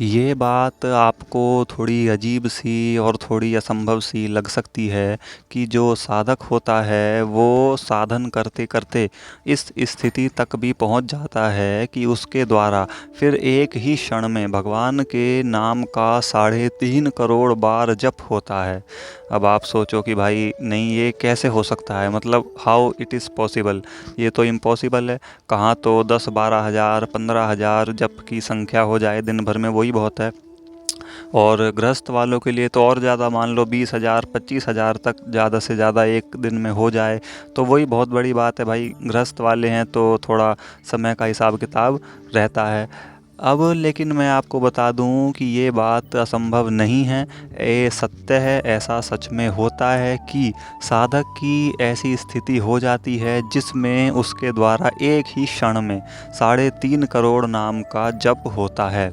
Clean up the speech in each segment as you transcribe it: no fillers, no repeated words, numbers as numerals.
ये बात आपको थोड़ी अजीब-सी और थोड़ी असंभव-सी लग सकती है कि जो साधक होता है, वो साधन करते-करते इस स्थिति तक भी पहुँच जाता है कि उसके द्वारा फिर एक ही क्षण में भगवान के नाम का 3.5 करोड़ बार जप होता है। अब आप सोचो कि भाई नहीं ये कैसे हो सकता है? मतलब हाउ इट इज़ पॉसिबल? ये तो इम्पॉसिबल है। कहाँ तो 10-12 हज़ार 15 हज़ार जप की संख्या हो जाए दिन भर में वही बहुत है। और गृहस्थ वालों के लिए तो और ज़्यादा, मान लो 20,000 25,000 तक ज़्यादा से ज़्यादा एक दिन में हो जाए तो वही बहुत बड़ी बात है भाई। गृहस्थ वाले हैं तो थोड़ा समय का हिसाब किताब रहता है। अब लेकिन मैं आपको बता दूं कि ये बात असंभव नहीं है, ये सत्य है। ऐसा सच में होता है कि साधक की ऐसी स्थिति हो जाती है जिसमें उसके द्वारा एक ही क्षण में 3.5 करोड़ नाम का जप होता है।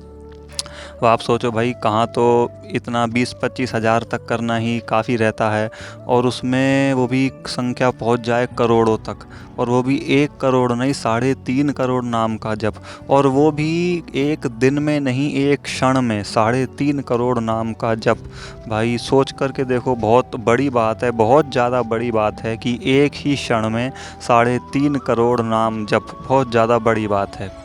तो आप सोचो भाई, कहाँ तो इतना 20-25 हज़ार तक करना ही काफ़ी रहता है, और उसमें वो भी संख्या पहुँच जाए करोड़ों तक, और वो भी 1 करोड़ नहीं 3.5 करोड़ नाम का जप, और वो भी एक दिन में नहीं, एक क्षण में 3.5 करोड़ नाम का जप। भाई सोच करके देखो, बहुत बड़ी बात है, बहुत ज़्यादा बड़ी बात है कि एक ही क्षण में 3.5 करोड़ नाम जप, बहुत ज़्यादा बड़ी बात है।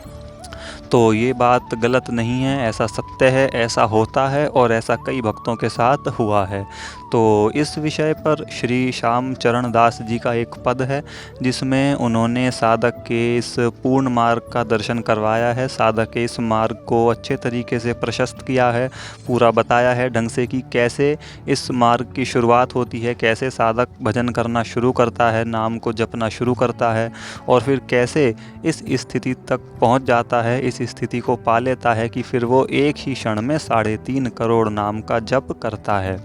तो ये बात गलत नहीं है, ऐसा सत्य है, ऐसा होता है और ऐसा कई भक्तों के साथ हुआ है। तो इस विषय पर श्री श्याम चरण दास जी का एक पद है जिसमें उन्होंने साधक के इस पूर्ण मार्ग का दर्शन करवाया है, साधक के इस मार्ग को अच्छे तरीके से प्रशस्त किया है, पूरा बताया है ढंग से कि कैसे इस मार्ग की शुरुआत होती है, कैसे साधक भजन करना शुरू करता है, नाम को जपना शुरू करता है, और फिर कैसे इस स्थिति तक पहुंच जाता है, इस स्थिति को पा लेता है कि फिर वो एक ही क्षण में 3.5 करोड़ नाम का जप करता है।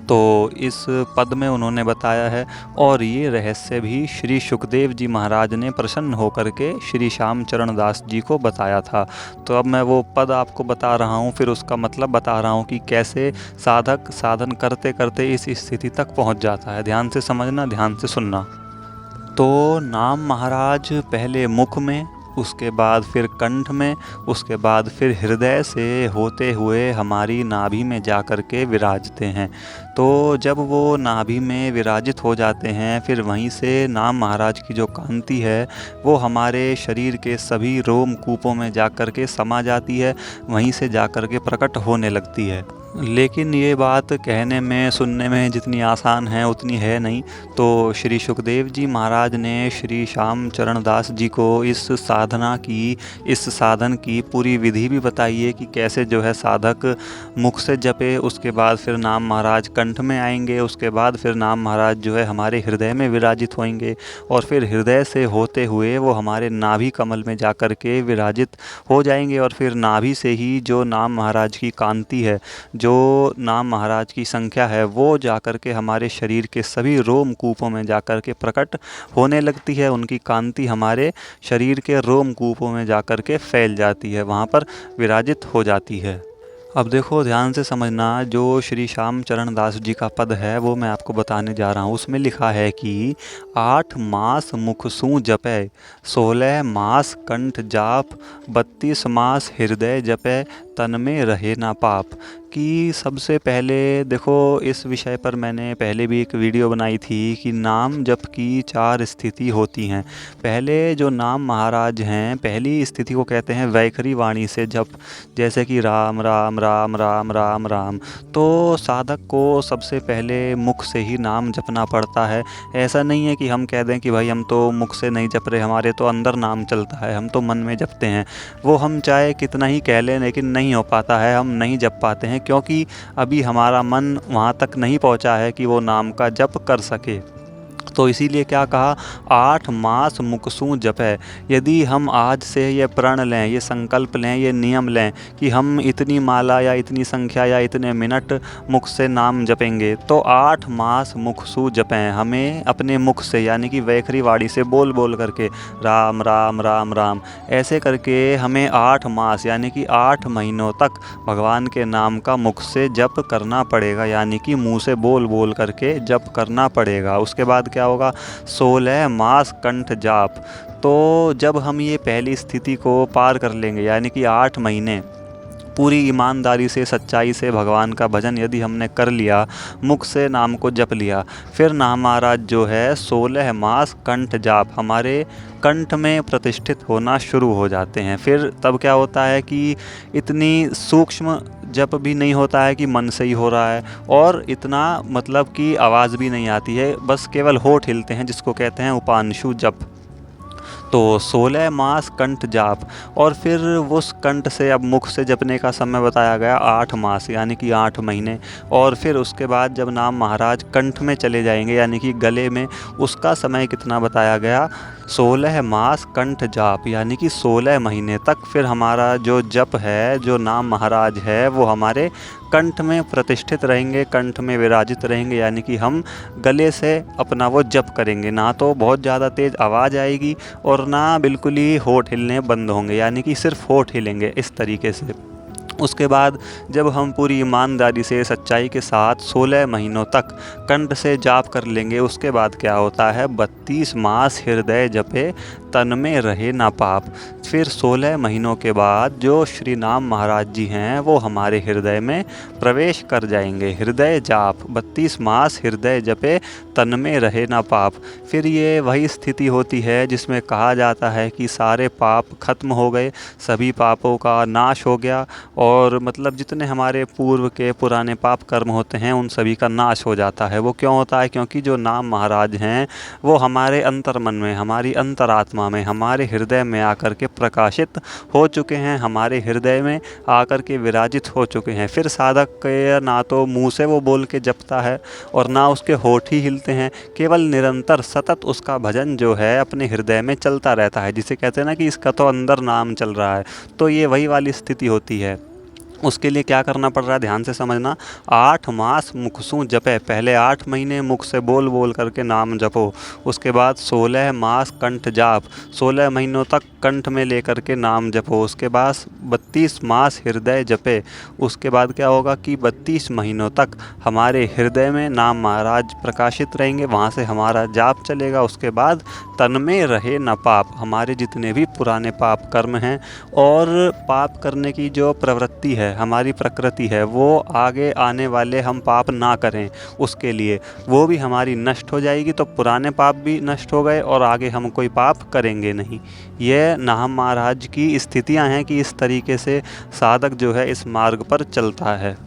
तो इस पद में उन्होंने बताया है, और ये रहस्य भी श्री सुखदेव जी महाराज ने प्रसन्न होकर के श्री श्याम चरण दास जी को बताया था। तो अब मैं वो पद आपको बता रहा हूँ, फिर उसका मतलब बता रहा हूँ कि कैसे साधक साधन करते करते इस स्थिति तक पहुँच जाता है। ध्यान से समझना, ध्यान से सुनना। तो नाम महाराज पहले मुख में, उसके बाद फिर कंठ में, उसके बाद फिर हृदय से होते हुए हमारी नाभि में जा कर के विराजते हैं। तो जब वो नाभि में विराजित हो जाते हैं, फिर वहीं से नाम महाराज की जो कांति है वो हमारे शरीर के सभी रोम कूपों में जा कर के समा जाती है, वहीं से जा कर के प्रकट होने लगती है। लेकिन ये बात कहने में सुनने में जितनी आसान है उतनी है नहीं। तो श्री सुखदेव जी महाराज ने श्री श्याम चरण दास जी को इस साधना की, इस साधन की पूरी विधि भी बताई है कि कैसे जो है साधक मुख से जपे, उसके बाद फिर नाम महाराज कंठ में आएंगे, उसके बाद फिर नाम महाराज जो है हमारे हृदय में विराजित होंगे, और फिर हृदय से होते हुए वो हमारे नाभि कमल में जा कर के विराजित हो जाएंगे, और फिर नाभि से ही जो नाम महाराज की कांति है, जो नाम महाराज की संख्या है, वो जाकर के हमारे शरीर के सभी रोम कूपों में जाकर के प्रकट होने लगती है। उनकी कांति हमारे शरीर के रोम कूपों में जाकर के फैल जाती है, वहाँ पर विराजित हो जाती है। अब देखो ध्यान से समझना, जो श्री श्याम चरण दास जी का पद है वो मैं आपको बताने जा रहा हूँ। उसमें लिखा है कि 8 मास मुख सूँ जपै, 16 मास कंठ जाप, 32 मास हृदय जपै, तन में रहे ना पाप। कि सबसे पहले देखो, इस विषय पर मैंने पहले भी एक वीडियो बनाई थी कि नाम जप की 4 स्थिति होती हैं। पहले जो नाम महाराज हैं, पहली स्थिति को कहते हैं वैखरी वाणी से जप, जैसे कि राम राम राम राम राम राम। तो साधक को सबसे पहले मुख से ही नाम जपना पड़ता है। ऐसा नहीं है कि हम कह दें कि भाई हम तो मुख से नहीं जप रहे, हमारे तो अंदर नाम चलता है, हम तो मन में जपते हैं। वो हम चाहे कितना ही कह लें लेकिन नहीं हो पाता है, हम नहीं जप पाते हैं, क्योंकि अभी हमारा मन वहाँ तक नहीं पहुँचा है कि वो नाम का जप कर सके। तो इसीलिए क्या कहा, 8 मास मुख सूँ जपै। यदि हम आज से ये प्रण लें, ये संकल्प लें, ये नियम लें कि हम इतनी माला या इतनी संख्या या इतने मिनट मुख से नाम जपेंगे, तो 8 मास मुख सूँ जपें। हमें अपने मुख से, यानी कि वैखरी वाणी से बोल बोल करके राम राम राम राम ऐसे करके हमें 8 मास यानी कि 8 महीनों तक भगवान के नाम का मुख से जप करना पड़ेगा, यानी कि मुंह से बोल बोल करके जप करना पड़ेगा। उसके बाद क्या होगा, 16 मास कंठ जाप। तो जब हम ये पहली स्थिति को पार कर लेंगे, यानी कि 8 महीने पूरी ईमानदारी से, सच्चाई से भगवान का भजन यदि हमने कर लिया, मुख से नाम को जप लिया, फिर ना महाराज जो है 16 मास कंठ जाप हमारे कंठ में प्रतिष्ठित होना शुरू हो जाते हैं। फिर तब क्या होता है कि इतनी सूक्ष्म जप भी नहीं होता है कि मन से ही हो रहा है, और इतना मतलब कि आवाज़ भी नहीं आती है, बस केवल होठ हिलते हैं, जिसको कहते हैं उपांशु जप। तो 16 मास कंठ जाप, और फिर उस कंठ से अब मुख से जपने का समय बताया गया 8 मास यानी कि 8 महीने। और फिर उसके बाद जब नाम महाराज कंठ में चले जाएंगे यानी कि गले में, उसका समय कितना बताया गया 16 मास कंठ जाप यानी कि 16 महीने तक फिर हमारा जो जप है, जो नाम महाराज है, वो हमारे कंठ में प्रतिष्ठित रहेंगे, कंठ में विराजित रहेंगे, यानी कि हम गले से अपना वो जप करेंगे। ना तो बहुत ज़्यादा तेज़ आवाज़ आएगी और ना बिल्कुल ही होठ हिलने बंद होंगे, यानी कि सिर्फ होठ हिलेंगे इस तरीके से। उसके बाद जब हम पूरी ईमानदारी से, सच्चाई के साथ 16 महीनों तक कंठ से जाप कर लेंगे, उसके बाद क्या होता है 32 मास हृदय जपे तन में रहे ना पाप। फिर 16 महीनों के बाद जो श्री नाम महाराज जी हैं वो हमारे हृदय में प्रवेश कर जाएंगे। हृदय जाप 32 मास हृदय जपे तन में रहे ना पाप। फिर ये वही स्थिति होती है जिसमें कहा जाता है कि सारे पाप खत्म हो गए, सभी पापों का नाश हो गया, और मतलब जितने हमारे पूर्व के पुराने पाप कर्म होते हैं उन सभी का नाश हो जाता है। वो क्यों होता है? क्योंकि जो नाम महाराज हैं वो हमारे अंतर्मन में, हमारी अंतरात्मा में, हमारे हृदय में आकर के प्रकाशित हो चुके हैं, हमारे हृदय में आकर के विराजित हो चुके हैं। फिर साधक के ना तो मुंह से वो बोल के जपता है और ना उसके होठ ही हिलते हैं, केवल निरंतर सतत उसका भजन जो है अपने हृदय में चलता रहता है, जिसे कहते हैं ना कि इसका तो अंदर नाम चल रहा है। तो ये वही वाली स्थिति होती है। उसके लिए क्या करना पड़ रहा है, ध्यान से समझना। 8 मास मुखसू जपे, पहले 8 महीने मुख से बोल बोल करके नाम जपो। उसके बाद 16 मास कंठ जाप, 16 महीनों तक कंठ में लेकर के नाम जपो। उसके बाद 32 मास हृदय जपे। उसके बाद क्या होगा कि 32 महीनों तक हमारे हृदय में नाम महाराज प्रकाशित रहेंगे, वहाँ से हमारा जाप चलेगा। उसके बाद तन में रहे न पाप, हमारे जितने भी पुराने पाप कर्म हैं और पाप करने की जो प्रवृत्ति है, हमारी प्रकृति है, वो आगे आने वाले हम पाप ना करें, उसके लिए वो भी हमारी नष्ट हो जाएगी। तो पुराने पाप भी नष्ट हो गए और आगे हम कोई पाप करेंगे नहीं। ये नाम महाराज की स्थितियां हैं कि इस तरीके से साधक जो है इस मार्ग पर चलता है।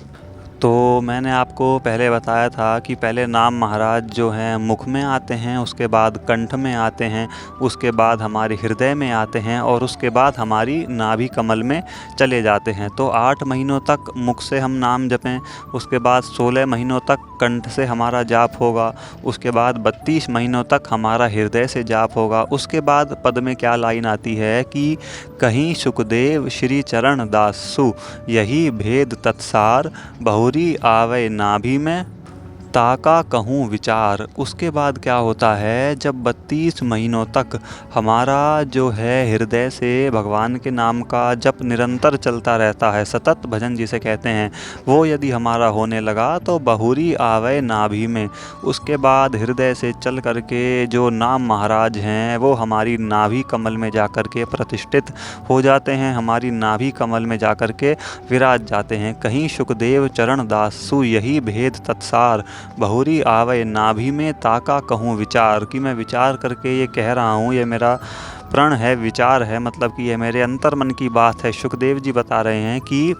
तो मैंने आपको पहले बताया था कि पहले नाम महाराज जो हैं मुख में आते हैं, उसके बाद कंठ में आते हैं, उसके बाद हमारे हृदय में आते हैं और उसके बाद हमारी नाभि कमल में चले जाते हैं। तो 8 महीनों तक मुख से हम नाम जपें, उसके बाद 16 महीनों तक कंठ से हमारा जाप होगा, उसके बाद 32 महीनों तक हमारा हृदय से जाप होगा। उसके बाद पद में क्या लाइन आती है कि कहीं सुखदेव श्री चरण दासु यही भेद तत्सार बहुरी आवे नाभि में ताका कहूँ विचार। उसके बाद क्या होता है, जब 32 महीनों तक हमारा जो है हृदय से भगवान के नाम का जप निरंतर चलता रहता है, सतत भजन जिसे कहते हैं, वो यदि हमारा होने लगा तो बहुरी आवे नाभि में। उसके बाद हृदय से चल करके जो नाम महाराज हैं वो हमारी नाभि कमल में जा कर के प्रतिष्ठित हो जाते हैं, हमारी नाभि कमल में जा कर के विराज जाते हैं। कहीं सुखदेव चरण दासु यही भेद तत्सार बहुरी आवे नाभि में ताका कहूँ विचार। कि मैं विचार करके ये कह रहा हूँ, ये मेरा प्रण है, विचार है, मतलब कि ये मेरे अंतर्मन की बात है। सुखदेव जी बता रहे हैं कि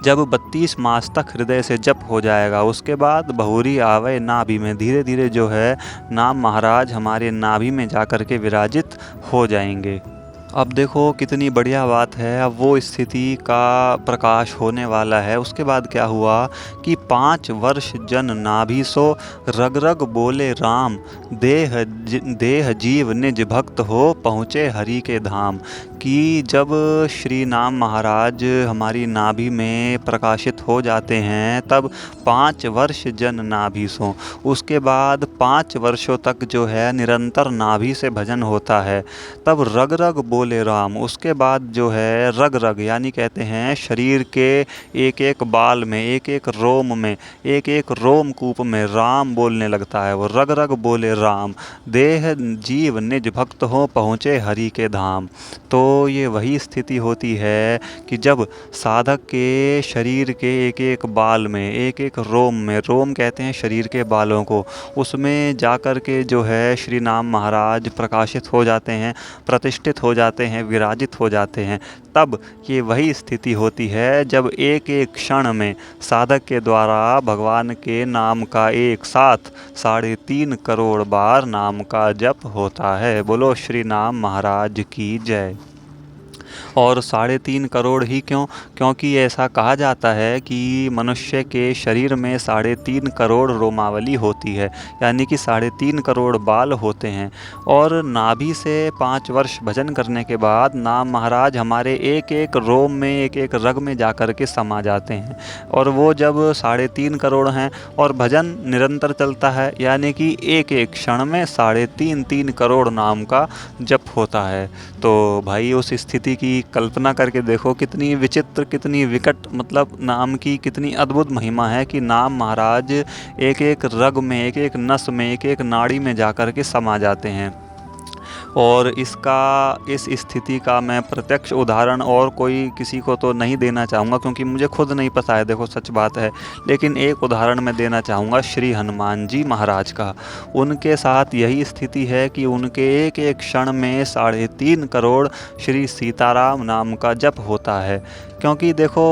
जब 32 मास तक हृदय से जप हो जाएगा, उसके बाद बहुरी आवे नाभि में, धीरे धीरे जो है नाम महाराज हमारे नाभि में जा कर के विराजित हो जाएंगे। अब देखो कितनी बढ़िया बात है, अब वो स्थिति का प्रकाश होने वाला है। उसके बाद क्या हुआ कि 5 वर्ष जन नाभि सो रग रग बोले राम, देह जीव निज भक्त हो पहुँचे हरि के धाम। कि जब श्री नाम महाराज हमारी नाभि में प्रकाशित हो जाते हैं तब 5 वर्ष जन नाभि सो, उसके बाद 5 वर्षों तक जो है निरंतर नाभि से भजन होता है। तब रग रग बोले राम, उसके बाद जो है रग रग यानी कहते हैं शरीर के एक एक बाल में, एक एक रोम में, एक एक रोम कूप में राम बोलने लगता है। वो रग रग बोले राम, देह जीव निज भक्त हो पहुँचे हरि के धाम। तो ये वही स्थिति होती है कि जब साधक के शरीर के एक एक बाल में, एक एक रोम में, रोम कहते हैं शरीर के बालों को, उसमें जाकर के जो है श्री नाम महाराज प्रकाशित हो जाते हैं, प्रतिष्ठित हो जाते हैं, विराजित हो जाते हैं। तब ये वही स्थिति होती है जब एक एक क्षण में साधक के द्वारा भगवान के नाम का एक साथ 3.5 करोड़ बार नाम का जप होता है। बोलो श्री नाम महाराज की जय। और 3.5 करोड़ ही क्यों? क्योंकि ऐसा कहा जाता है कि मनुष्य के शरीर में 3.5 करोड़ रोमावली होती है, यानी कि 3.5 करोड़ बाल होते हैं। और नाभि से 5 वर्ष भजन करने के बाद नाम महाराज हमारे एक एक रोम में, एक एक रग में जाकर के समा जाते हैं। और वो जब 3.5 करोड़ हैं और भजन निरंतर चलता है, यानी कि एक एक क्षण में 3.5 करोड़ नाम का जप होता है। तो भाई उस स्थिति की कल्पना करके देखो, कितनी विचित्र, कितनी विकट, मतलब नाम की कितनी अद्भुत महिमा है कि नाम महाराज एक एक रग में, एक एक नस में, एक एक नाड़ी में जाकर के समा जाते हैं। और इस स्थिति का मैं प्रत्यक्ष उदाहरण और कोई किसी को तो नहीं देना चाहूँगा, क्योंकि मुझे खुद नहीं पता है, देखो सच बात है। लेकिन एक उदाहरण मैं देना चाहूँगा श्री हनुमान जी महाराज का। उनके साथ यही स्थिति है कि उनके एक एक क्षण में 3.5 करोड़ श्री सीताराम नाम का जप होता है। क्योंकि देखो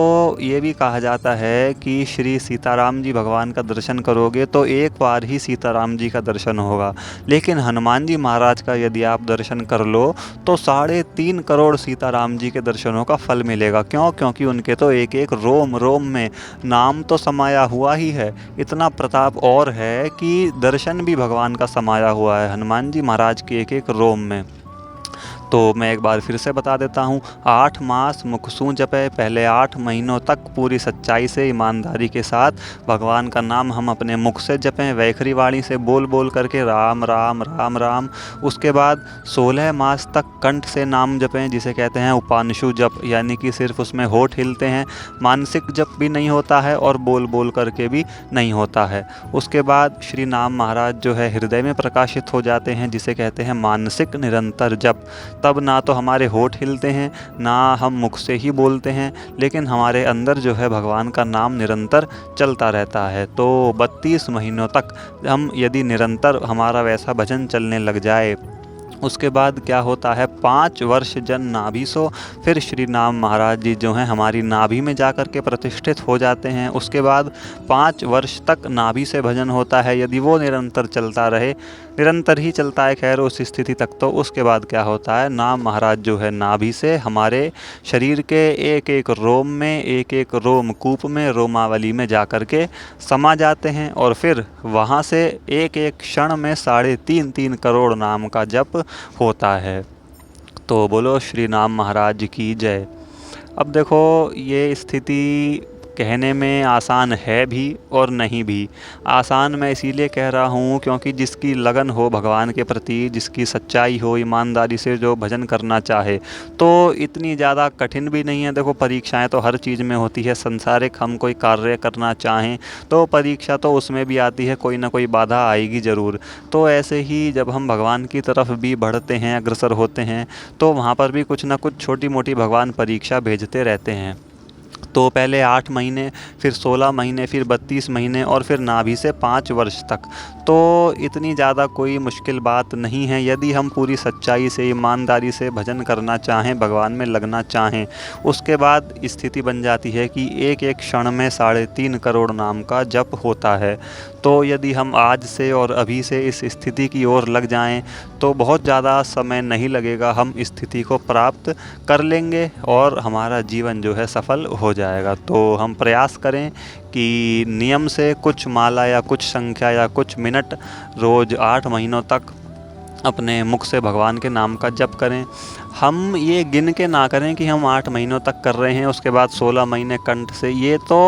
ये भी कहा जाता है कि श्री सीताराम जी भगवान का दर्शन करोगे तो एक बार ही सीताराम जी का दर्शन होगा, लेकिन हनुमान जी महाराज का यदि आप दर्शन कर लो तो 3.5 करोड़ सीताराम जी के दर्शनों का फल मिलेगा। क्यों? क्योंकि उनके तो एक एक रोम रोम में नाम तो समाया हुआ ही है। इतना प्रताप और है कि दर्शन भी भगवान का समाया हुआ है हनुमान जी महाराज के एक एक रोम में। तो मैं एक बार फिर से बता देता हूँ, 8 मास मुख सूँ जपे, पहले 8 महीनों तक पूरी सच्चाई से, ईमानदारी के साथ भगवान का नाम हम अपने मुख से जपें, वैखरी वाणी से बोल बोल करके राम राम राम राम। उसके बाद 16 मास तक कंठ से नाम जपें, जिसे कहते हैं उपांशु जप, यानी कि सिर्फ उसमें होठ हिलते हैं, मानसिक जप भी नहीं होता है और बोल बोल करके भी नहीं होता है। उसके बाद श्री नाम महाराज जो है हृदय में प्रकाशित हो जाते हैं, जिसे कहते हैं मानसिक निरंतर जप। तब ना तो हमारे होठ हिलते हैं, ना हम मुख से ही बोलते हैं, लेकिन हमारे अंदर जो है भगवान का नाम निरंतर चलता रहता है। तो 32 महीनों तक हम यदि निरंतर हमारा वैसा भजन चलने लग जाए, उसके बाद क्या होता है, 5 वर्ष जन नाभि सो, फिर श्री नाम महाराज जी जो हैं हमारी नाभि में जाकर के प्रतिष्ठित हो जाते हैं। उसके बाद 5 वर्ष तक नाभि से भजन होता है। यदि वो निरंतर चलता रहे, निरंतर ही चलता है खैर उस स्थिति तक, तो उसके बाद क्या होता है, नाम महाराज जो है नाभि से हमारे शरीर के एक एक रोम में, एक एक रोम कूप में, रोमावली में जाकर के समा जाते हैं। और फिर वहाँ से एक एक क्षण में 3.5 करोड़ नाम का जप होता है। तो बोलो श्री नाम महाराज की जय। अब देखो ये स्थिति कहने में आसान है भी और नहीं भी। आसान मैं इसीलिए कह रहा हूँ क्योंकि जिसकी लगन हो भगवान के प्रति, जिसकी सच्चाई हो, ईमानदारी से जो भजन करना चाहे, तो इतनी ज़्यादा कठिन भी नहीं है। देखो परीक्षाएं तो हर चीज़ में होती है, संसारिक हम कोई कार्य करना चाहें तो परीक्षा तो उसमें भी आती है, कोई ना कोई बाधा आएगी ज़रूर। तो ऐसे ही जब हम भगवान की तरफ भी बढ़ते हैं, अग्रसर होते हैं, तो वहाँ पर भी कुछ ना कुछ छोटी मोटी भगवान परीक्षा भेजते रहते हैं। तो पहले 8 महीने, फिर 16 महीने, फिर 32 महीने और फिर नाभि से 5 वर्ष तक। तो इतनी ज़्यादा कोई मुश्किल बात नहीं है यदि हम पूरी सच्चाई से, ईमानदारी से भजन करना चाहें, भगवान में लगना चाहें। उसके बाद स्थिति बन जाती है कि एक एक क्षण में 3.5 करोड़ नाम का जप होता है। तो यदि हम आज से और अभी से इस स्थिति की ओर लग जाएं तो बहुत ज़्यादा समय नहीं लगेगा, हम स्थिति को प्राप्त कर लेंगे और हमारा जीवन जो है सफल हो जाएगा। तो हम प्रयास करें कि नियम से कुछ माला या कुछ संख्या या कुछ मिनट रोज़ 8 महीनों तक अपने मुख से भगवान के नाम का जप करें। हम ये गिन के ना करें कि हम 8 महीनों तक कर रहे हैं, उसके बाद 16 महीने कंठ से। ये तो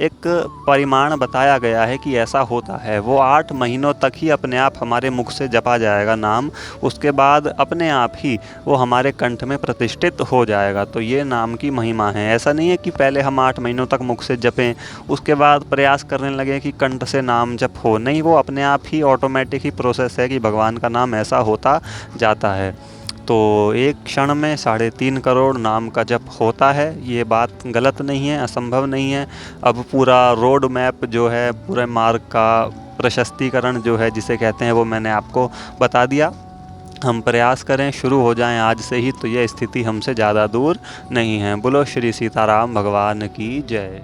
एक परिमाण बताया गया है कि ऐसा होता है। वो 8 महीनों तक ही अपने आप हमारे मुख से जपा जाएगा नाम, उसके बाद अपने आप ही वो हमारे कंठ में प्रतिष्ठित हो जाएगा। तो ये नाम की महिमा है। ऐसा नहीं है कि पहले हम 8 महीनों तक मुख से जपें, उसके बाद प्रयास करने लगे कि कंठ से नाम जप हो। नहीं, वो अपने आप ही ऑटोमेटिक ही प्रोसेस है कि भगवान का नाम ऐसा होता जाता है। तो एक क्षण में 3.5 करोड़ नाम का जप होता है। ये बात गलत नहीं है, असंभव नहीं है। अब पूरा रोड मैप जो है, पूरे मार्ग का प्रशस्तीकरण जो है जिसे कहते हैं, वो मैंने आपको बता दिया। हम प्रयास करें, शुरू हो जाएं आज से ही, तो यह स्थिति हमसे ज़्यादा दूर नहीं है। बोलो श्री सीताराम भगवान की जय।